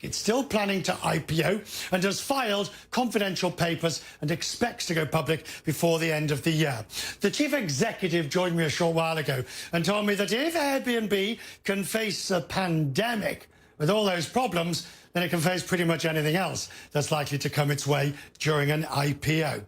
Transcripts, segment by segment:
It's still planning to IPO and has filed confidential papers and expects to go public before the end of the year. The chief executive joined me a short while ago and told me that if Airbnb can face a pandemic with all those problems, then it can face pretty much anything else that's likely to come its way during an IPO.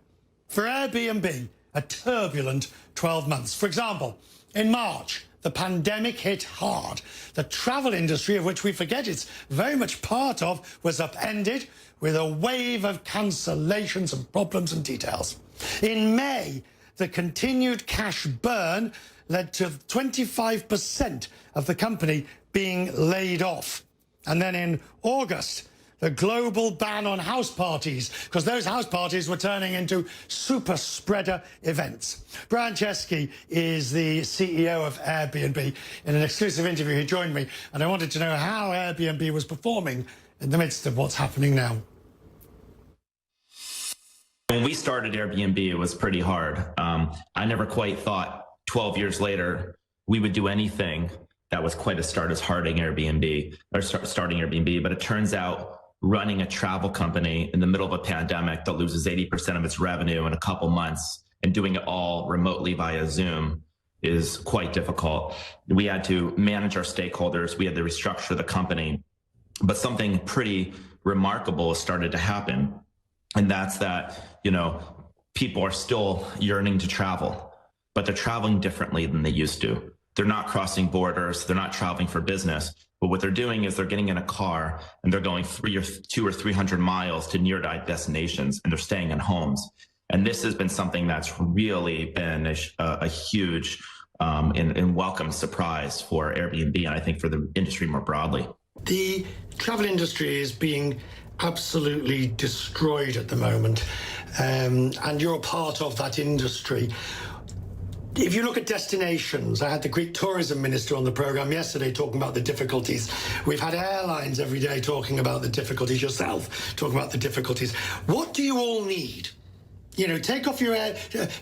For Airbnb, a turbulent 12 months. For example, in March, the pandemic hit hard. The travel industry, of which we forget it's very much part of, was upended with a wave of cancellations and problems and details. In May, the continued cash burn led to 25% of the company being laid off. And then in August, the global ban on house parties, because those house parties were turning into super spreader events. Brian Chesky is the CEO of Airbnb. In an exclusive interview, he joined me, and I wanted to know how Airbnb was performing in the midst of what's happening now. When we started Airbnb, it was pretty hard. I never quite thought 12 years later we would do anything that was quite as hard as Airbnb, or starting Airbnb, but it turns out running a travel company in the middle of a pandemic that loses 80% of its revenue in a couple months and doing it all remotely via Zoom is quite difficult. We had to manage our stakeholders. We had to restructure the company, but something pretty remarkable started to happen. And that's that, people are still yearning to travel, but they're traveling differently than they used to. They're not crossing borders. They're not traveling for business. But what they're doing is they're getting in a car and they're going 200 or 300 miles to near destinations, and they're staying in homes. And this has been something that's really been a huge and welcome surprise for Airbnb, and I think for the industry more broadly. The travel industry is being absolutely destroyed at the moment, and you're a part of that industry. If you look at destinations, I had the Greek tourism minister on the program yesterday talking about the difficulties. We've had airlines every day talking about the difficulties, yourself talking about the difficulties. What do you all need? Take off your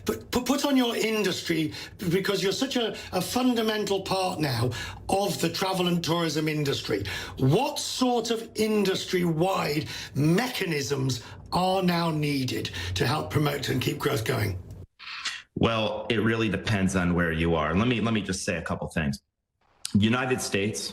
put on your industry, because you're such a fundamental part now of the travel and tourism industry. What sort of industry-wide mechanisms are now needed to help promote and keep growth going? Well, it really depends on where you are. Let me just say a couple things. United States,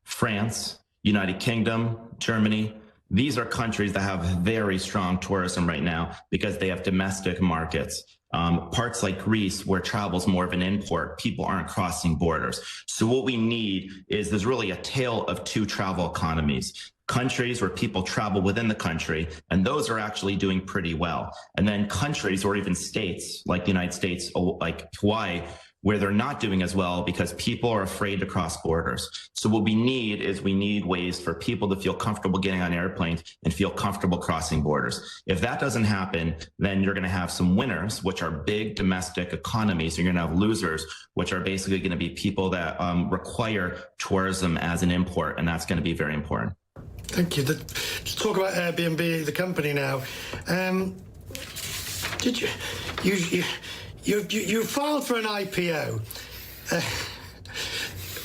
France, United Kingdom, Germany, these are countries that have very strong tourism right now because they have domestic markets. Parts like Greece, where travel is more of an import, people aren't crossing borders. So what we need is there's really a tale of two travel economies. Countries where people travel within the country, and those are actually doing pretty well. And then countries or even states like the United States, like Hawaii, where they're not doing as well because people are afraid to cross borders. So what we need is ways for people to feel comfortable getting on airplanes and feel comfortable crossing borders. If that doesn't happen, then you're going to have some winners, which are big domestic economies. You're going to have losers, which are basically going to be people that require tourism as an import, and that's going to be very important. Thank you. Let's talk about Airbnb, the company now. Did you filed for an IPO,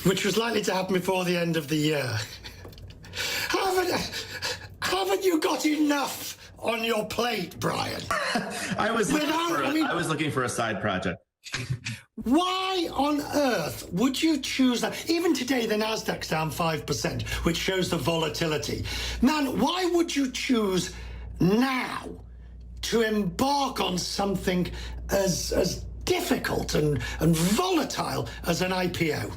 which was likely to happen before the end of the year. Haven't you got enough on your plate, Brian? I was looking for a side project. Why on earth would you choose that? Even today, the Nasdaq's down 5%, which shows the volatility. Man, why would you choose now to embark on something as difficult and volatile as an IPO?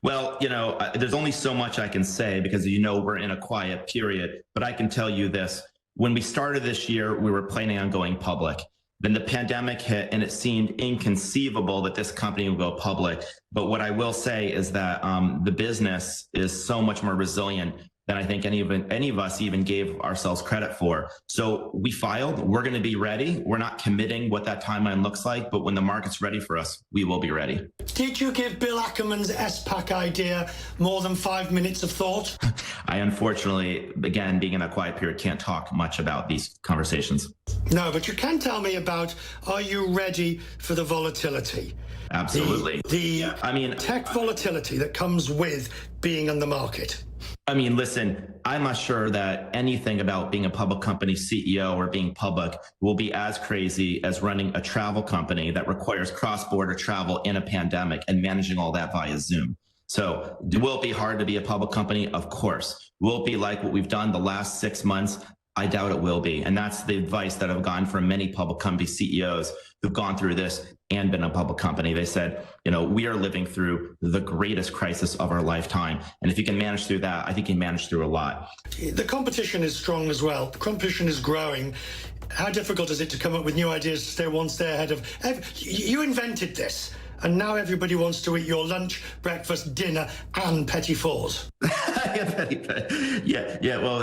Well, there's only so much I can say because, we're in a quiet period. But I can tell you this. When we started this year, we were planning on going public. Then the pandemic hit, and it seemed inconceivable that this company would go public. But what I will say is that the business is so much more resilient than I think any of us even gave ourselves credit for. So we filed. We're going to be ready. We're not committing what that timeline looks like, but when the market's ready for us, we will be ready. Did you give Bill Ackerman's SPAC idea more than 5 minutes of thought? I unfortunately, again, being in a quiet period, can't talk much about these conversations. No, but you can tell me about, are you ready for the volatility? Absolutely. The tech volatility that comes with being on the market. I mean, listen, I'm not sure that anything about being a public company CEO or being public will be as crazy as running a travel company that requires cross-border travel in a pandemic and managing all that via Zoom. So will it be hard to be a public company? Of course. Will it be like what we've done the last 6 months? I doubt it will be. And that's the advice that I've gotten from many public company CEOs who've gone through this and been a public company. They said, we are living through the greatest crisis of our lifetime. And if you can manage through that, I think you can manage through a lot. The competition is strong as well. The competition is growing. How difficult is it to come up with new ideas to stay one step ahead of... You invented this. And now everybody wants to eat your lunch, breakfast, dinner, and petit fours. Yeah. Well,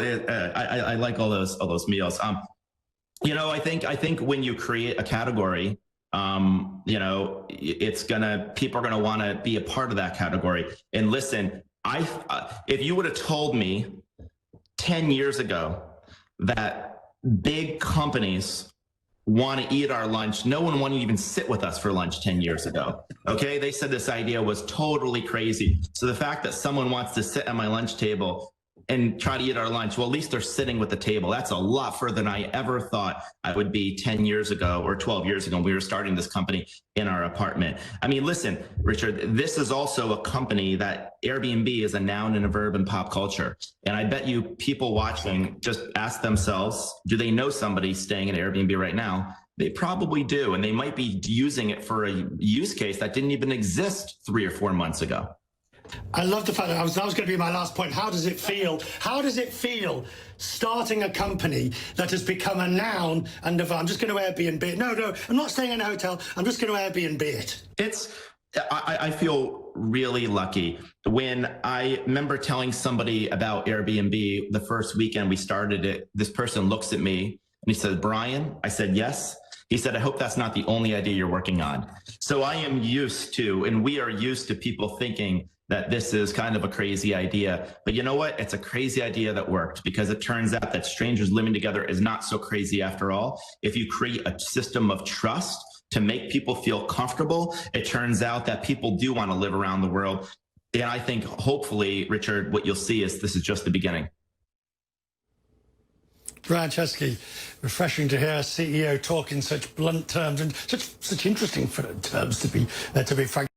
I like all those meals. I think when you create a category, people are gonna want to be a part of that category. And listen, if you would have told me 10 years ago that big companies want to eat our lunch, no one wanted to even sit with us for lunch 10 years ago. Okay, they said this idea was totally crazy. So the fact that someone wants to sit at my lunch table and try to eat our lunch, well, at least they're sitting with the table. That's a lot further than I ever thought I would be 10 years ago or 12 years ago when we were starting this company in our apartment. I mean, listen, Richard, this is also a company that Airbnb is a noun and a verb in pop culture. And I bet you people watching just ask themselves, do they know somebody staying in Airbnb right now? They probably do. And they might be using it for a use case that didn't even exist 3 or 4 months ago. I love the fact that that was going to be my last point. How does it feel? How does it feel starting a company that has become a noun and I'm just going to Airbnb it? No, I'm not staying in a hotel. I'm just going to Airbnb it. I feel really lucky. When I remember telling somebody about Airbnb the first weekend we started it, this person looks at me and he said, Brian, I said, yes. He said, I hope that's not the only idea you're working on. So I am used to, and we are used to people thinking that this is kind of a crazy idea. But you know what? It's a crazy idea that worked because it turns out that strangers living together is not so crazy after all. If you create a system of trust to make people feel comfortable, it turns out that people do want to live around the world. And I think hopefully, Richard, what you'll see is this is just the beginning. Brian Chesky, refreshing to hear a CEO talk in such blunt terms and such interesting terms, to be frank.